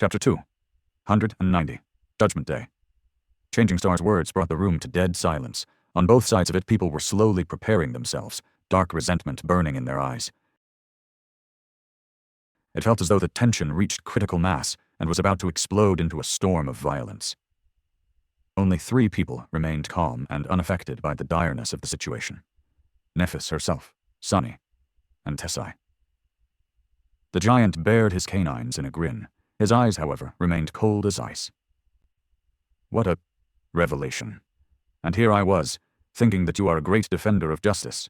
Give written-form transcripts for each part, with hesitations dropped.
Chapter 2. 190. Judgment Day. Changing Star's words brought the room to dead silence. On both sides of it, people were slowly preparing themselves, dark resentment burning in their eyes. It felt as though the tension reached critical mass and was about to explode into a storm of violence. Only 3 people remained calm and unaffected by the direness of the situation. Nephis herself, Sunny, and Tessai. The giant bared his canines in a grin. His eyes, however, remained cold as ice. What a revelation. And here I was, thinking that you are a great defender of justice.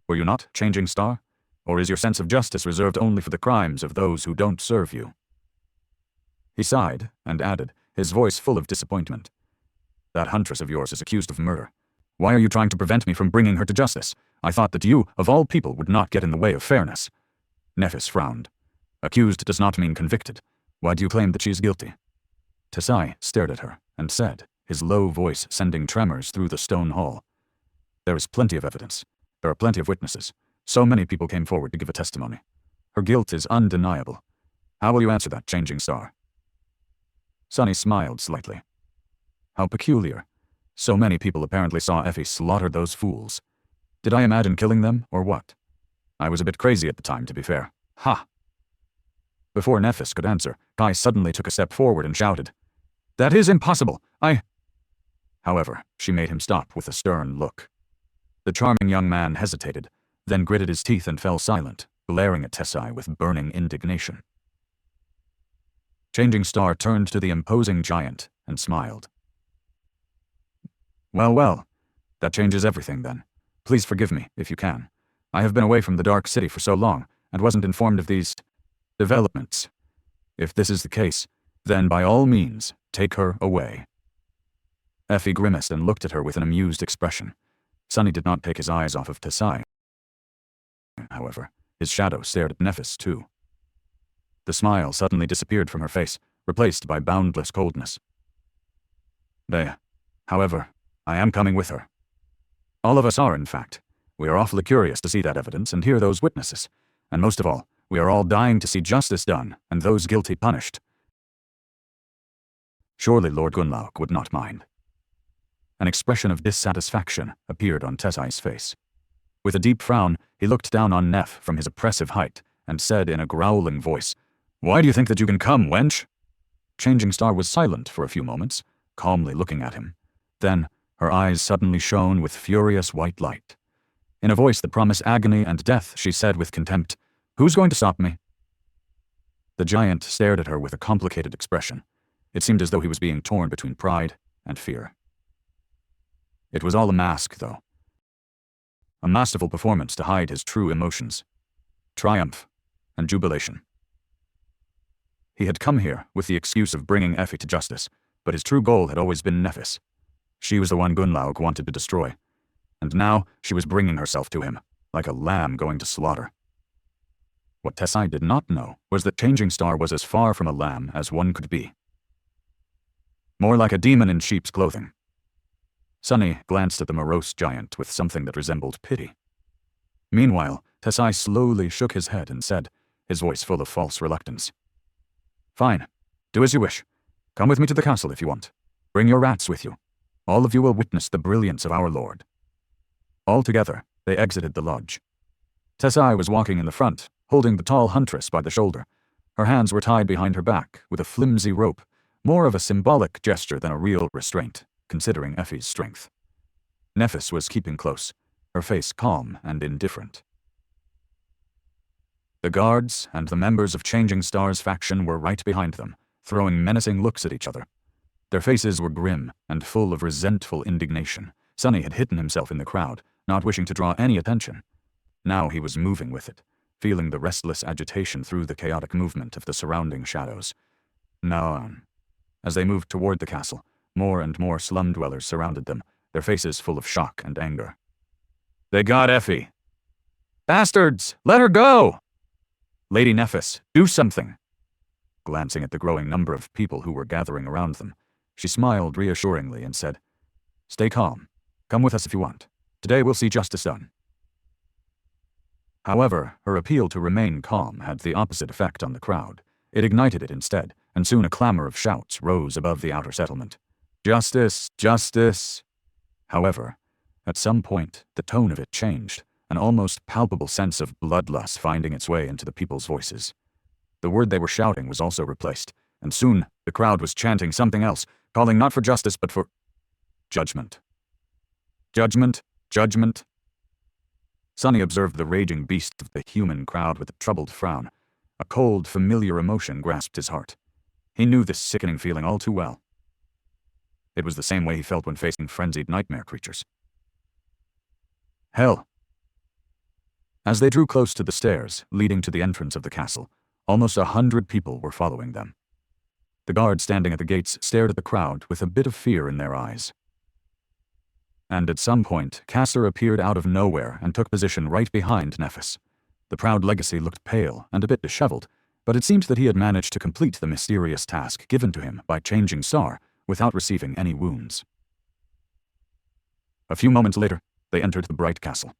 Were you not, Changing Star? Or is your sense of justice reserved only for the crimes of those who don't serve you? He sighed and added, his voice full of disappointment. That huntress of yours is accused of murder. Why are you trying to prevent me from bringing her to justice? I thought that you, of all people, would not get in the way of fairness. Nephis frowned. Accused does not mean convicted. Why do you claim that she is guilty? Tessai stared at her and said, his low voice sending tremors through the stone hall. There is plenty of evidence. There are plenty of witnesses. So many people came forward to give a testimony. Her guilt is undeniable. How will you answer that, Changing Star? Sunny smiled slightly. How peculiar. So many people apparently saw Effie slaughter those fools. Did I imagine killing them, or what? I was a bit crazy at the time, to be fair. Ha! Before Nephis could answer, Kai suddenly took a step forward and shouted, That is impossible! However, she made him stop with a stern look. The charming young man hesitated, then gritted his teeth and fell silent, glaring at Tessai with burning indignation. Changing Star turned to the imposing giant and smiled. Well, that changes everything then. Please forgive me, if you can. I have been away from the Dark City for so long, and wasn't informed of these developments. If this is the case, then by all means, take her away. Effie grimaced and looked at her with an amused expression. Sunny did not take his eyes off of Tessai. However, his shadow stared at Nephis too. The smile suddenly disappeared from her face, replaced by boundless coldness. However, I am coming with her. All of us are, in fact. We are awfully curious to see that evidence and hear those witnesses. And most of all, we are all dying to see justice done and those guilty punished. Surely Lord Gunlaug would not mind. An expression of dissatisfaction appeared on Tessai's face. With a deep frown, he looked down on Neph from his oppressive height and said in a growling voice, Why do you think that you can come, wench? Changing Star was silent for a few moments, calmly looking at him. Then, her eyes suddenly shone with furious white light. In a voice that promised agony and death, she said with contempt, Who's going to stop me? The giant stared at her with a complicated expression. It seemed as though he was being torn between pride and fear. It was all a mask, though. A masterful performance to hide his true emotions. Triumph and jubilation. He had come here with the excuse of bringing Effie to justice, but his true goal had always been Nephis. She was the one Gunlaug wanted to destroy. And now she was bringing herself to him, like a lamb going to slaughter. What Tessai did not know was that Changing Star was as far from a lamb as one could be. More like a demon in sheep's clothing. Sunny glanced at the morose giant with something that resembled pity. Meanwhile, Tessai slowly shook his head and said, his voice full of false reluctance, Fine, do as you wish. Come with me to the castle if you want. Bring your rats with you. All of you will witness the brilliance of our lord. All together, they exited the lodge. Tessai was walking in the front, holding the tall huntress by the shoulder. Her hands were tied behind her back with a flimsy rope, more of a symbolic gesture than a real restraint, considering Effie's strength. Nephis was keeping close, her face calm and indifferent. The guards and the members of Changing Star's faction were right behind them, throwing menacing looks at each other. Their faces were grim and full of resentful indignation. Sunny had hidden himself in the crowd, not wishing to draw any attention. Now he was moving with it, feeling the restless agitation through the chaotic movement of the surrounding shadows. Now, as they moved toward the castle, more and more slum dwellers surrounded them, their faces full of shock and anger. They got Effie. Bastards! Let her go! Lady Nephis, do something! Glancing at the growing number of people who were gathering around them, she smiled reassuringly and said, Stay calm. Come with us if you want. Today we'll see justice done. However, her appeal to remain calm had the opposite effect on the crowd. It ignited it instead, and soon a clamor of shouts rose above the outer settlement. Justice! Justice! However, at some point, the tone of it changed, an almost palpable sense of bloodlust finding its way into the people's voices. The word they were shouting was also replaced, and soon the crowd was chanting something else, calling not for justice but for judgment. Judgment! Judgment! Sonny observed the raging beast of the human crowd with a troubled frown. A cold, familiar emotion grasped his heart. He knew this sickening feeling all too well. It was the same way he felt when facing frenzied nightmare creatures. Hell! As they drew close to the stairs leading to the entrance of the castle, almost 100 people were following them. The guards standing at the gates stared at the crowd with a bit of fear in their eyes. And at some point, Castor appeared out of nowhere and took position right behind Nephis. The proud legacy looked pale and a bit disheveled, but it seemed that he had managed to complete the mysterious task given to him by changing Sar without receiving any wounds. A few moments later, they entered the bright castle.